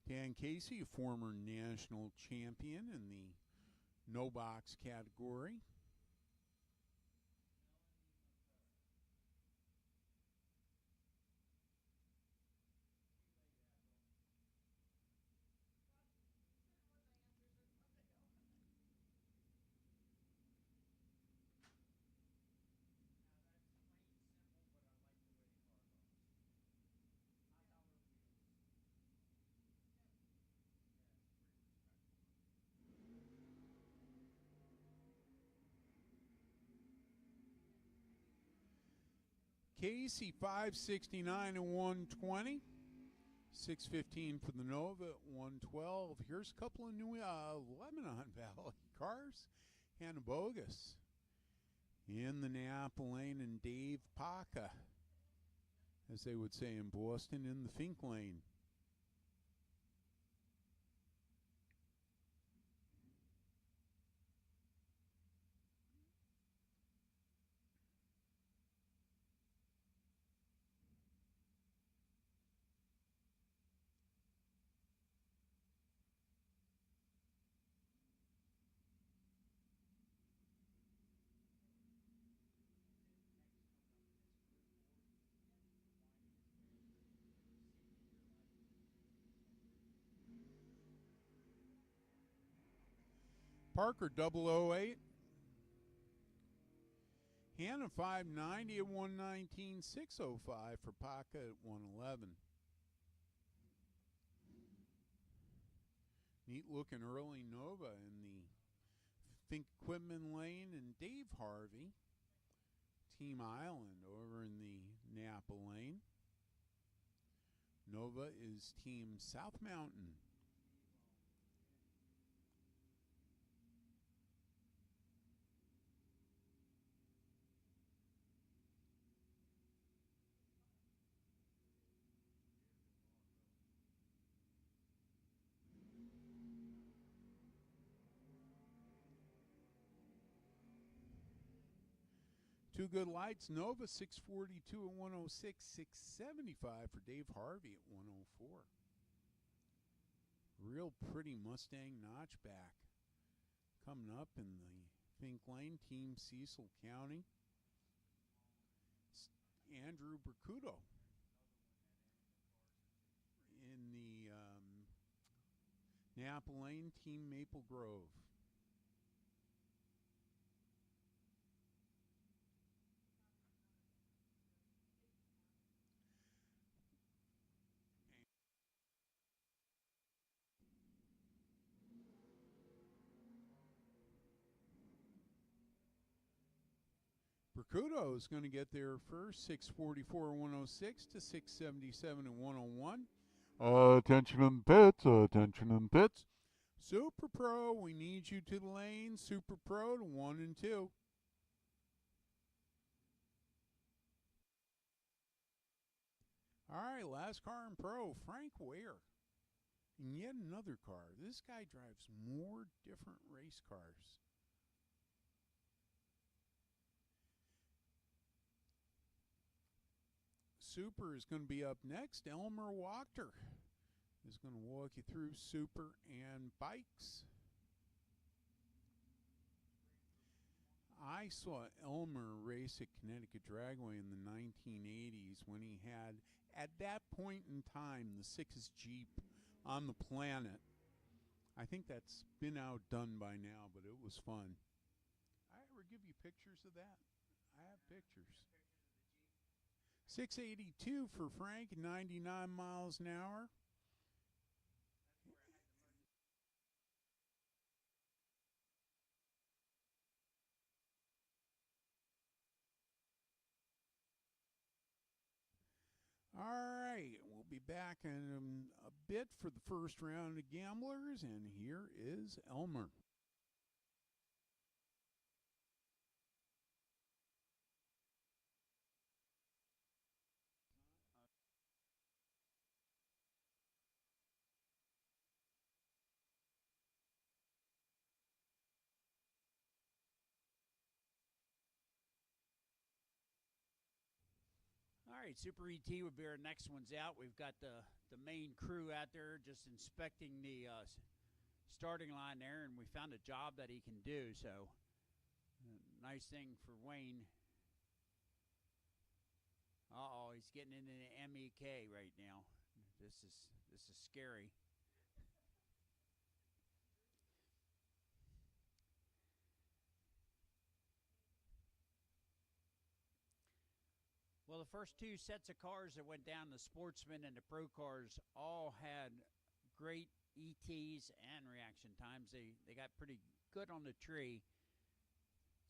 Dan Casey, a former national champion in the no box category. Casey 569 and 120. 615 for the Nova at 112. Here's a couple of new Lebanon Valley cars. Hannah Bogus in the Napa lane, and Dave Paca, as they would say in Boston, in the Fink lane. Parker 008. Hannah 590 at 119. 605 for Paca at 111. Neat looking early Nova in the Fink Equipment lane, and Dave Harvey, Team Island, over in the Napa lane. Nova is Team South Mountain. Two good lights. Nova 642 and 106. 675 for Dave Harvey at 104. Real pretty Mustang notchback coming up in the Fink lane. Team Cecil County. Andrew Bercudo in the Napa lane. Team Maple Grove. Bercudo is going to get there first. 644 and 106 to 677 and 101. Attention in pits, attention in pits. Super Pro, we need you to the lane. Super Pro to 1 and 2. All right, last car in Pro, Frank Ware. And yet another car. This guy drives more different race cars. Super is going to be up next. Elmer Wachter is going to walk you through Super and bikes. I saw Elmer race at Connecticut Dragway in the 1980s when he had, at that point in time, the sickest Jeep on the planet. I think that's been outdone by now, but it was fun. I ever give you pictures of that? I have pictures. 682 for Frank, 99 miles an hour. All right, we'll be back in a bit for the first round of Gamblers, and here is Elmer. right, Super ET would be our next ones out. We've got the main crew out there just inspecting the starting line there, and we found a job that he can do. So, nice thing for Wayne. Uh-oh, he's getting into the MEK right now. This is scary. Well, the first two sets of cars that went down, the Sportsman and the Pro cars, all had great ETs and reaction times. They got pretty good on the tree.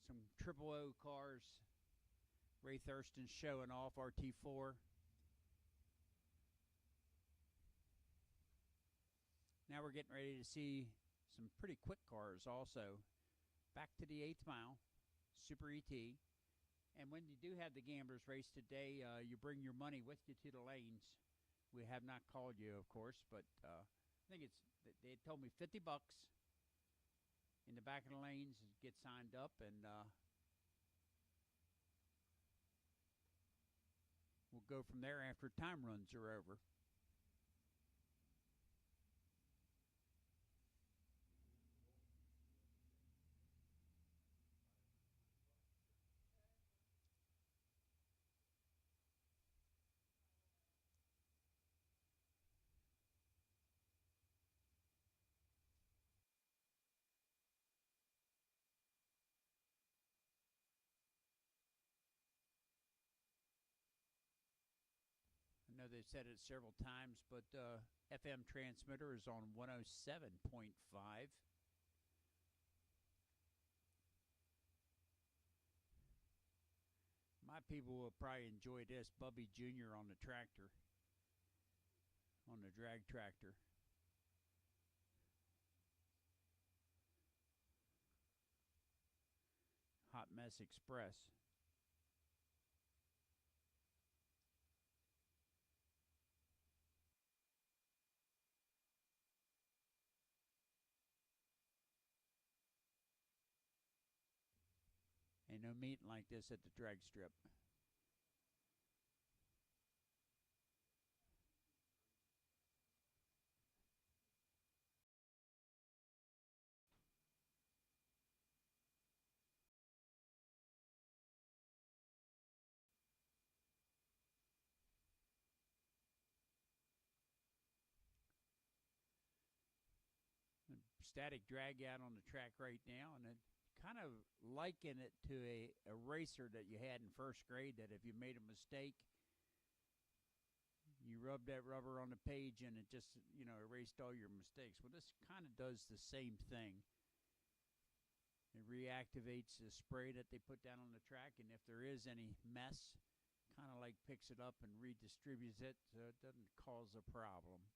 Some triple O cars. Ray Thurston showing off RT4. Now we're getting ready to see some pretty quick cars also. Back to the 8th mile, Super ET. And when you do have the Gamblers race today, you bring your money with you to the lanes. We have not called you, of course, but I think they told me $50 in the back of the lanes. Get signed up, and we'll go from there after time runs are over. I know they've said it several times, but FM transmitter is on 107.5. My people will probably enjoy this. Bubby Jr. on the tractor, on the drag tractor. Hot Mess Express. Ain't no meeting like this at the drag strip. Static drag out on the track right now, and it kind of liken it to a racer that you had in first grade, that if you made a mistake, you rubbed that rubber on the page and it just, erased all your mistakes. Well, this kind of does the same thing. It reactivates the spray that they put down on the track, and if there is any mess, kind of like picks it up and redistributes it so it doesn't cause a problem.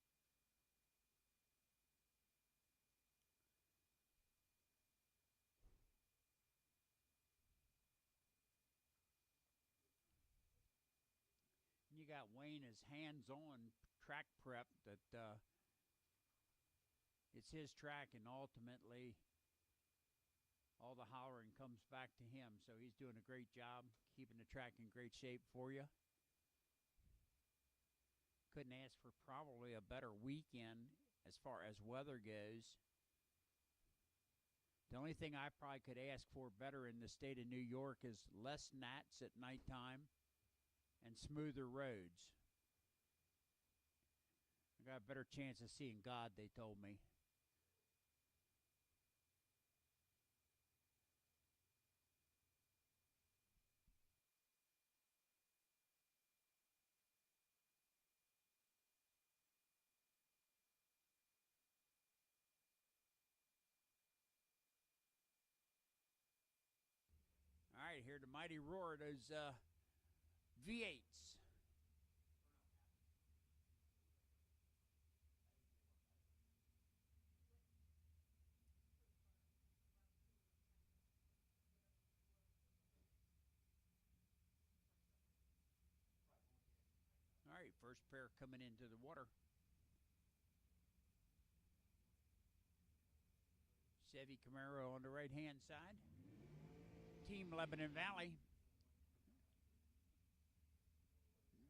You got Wayne as hands-on track prep, that it's his track, and ultimately all the hollering comes back to him. So he's doing a great job keeping the track in great shape for you. Couldn't ask for probably a better weekend as far as weather goes. The only thing I probably could ask for better in the state of New York is less gnats at nighttime and smoother roads. I got a better chance of seeing God, they told me. All right, hear the mighty roar of those V8s. All right, first pair coming into the water. Chevy Camaro on the right-hand side. Team Lebanon Valley.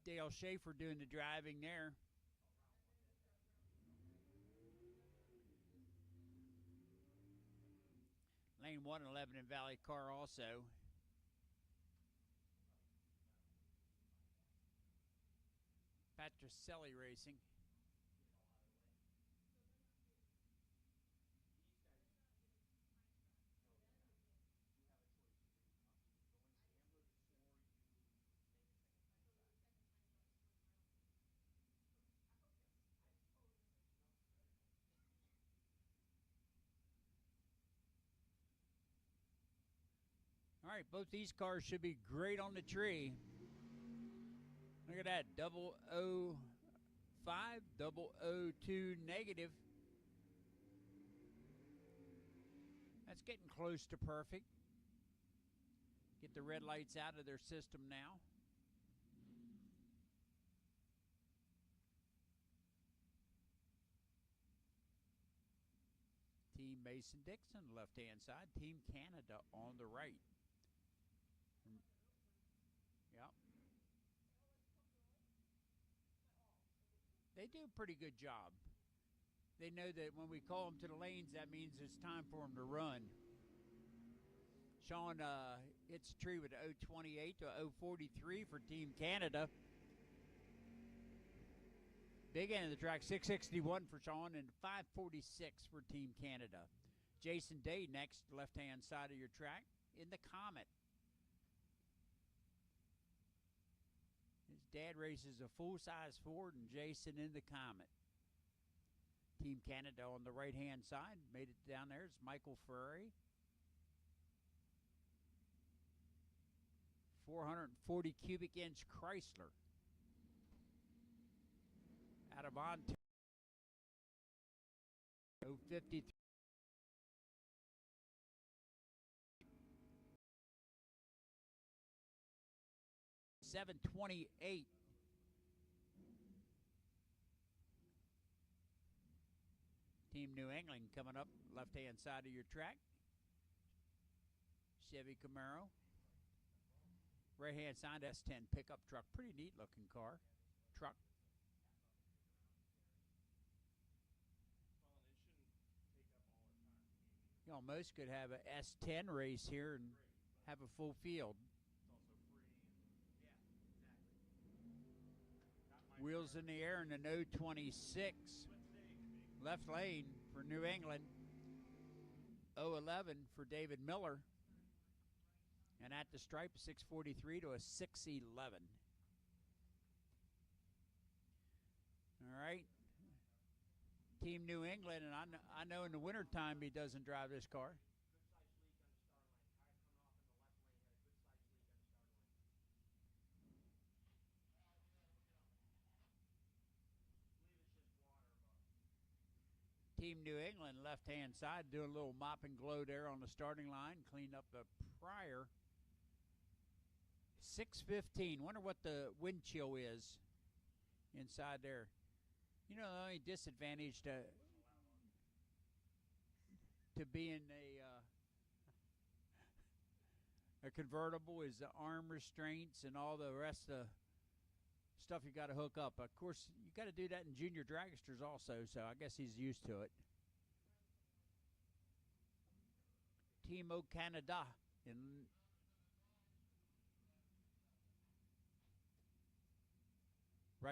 Dale Schaefer doing the driving there. Lane 1 in Lebanon Valley car also. Patricelli Racing. All right, both these cars should be great on the tree. Look at that, 005, 002 negative. That's getting close to perfect. Get the red lights out of their system now. Team Mason-Dixon, left-hand side. Team Canada on the right. Yep. They do a pretty good job. They know that when we call them to the lanes, that means it's time for them to run. Sean hits the tree with 028 to 043 for Team Canada. Big end of the track, 661 for Sean and 546 for Team Canada. Jason Day next, left-hand side of your track in the Comet. His dad races a full-size Ford and Jason in the Comet. Team Canada on the right-hand side, made it down there. It's Michael Ferrari. 440 cubic inch Chrysler. Out of Ontario. 053. $728. Team New England coming up left-hand side of your track. Chevy Camaro. Right-hand side S10 pickup truck. Pretty neat looking car. Truck. You almost could have a S10 race here and have a full field. Wheels in the air in the No 26. Left lane for New England. 011 for David Miller. And at the stripe, 643 to a 611. All right. Team New England, and I know in the wintertime he doesn't drive this car. Team New England, left-hand side, doing a little mop and glow there on the starting line. Cleaned up the prior. 615. Wonder what the wind chill is inside there. You know, the only disadvantage to being a convertible is the arm restraints and all the rest of the stuff you got to hook up. Of course, you got to do that in junior dragsters also, so I guess he's used to it. Team O Canada in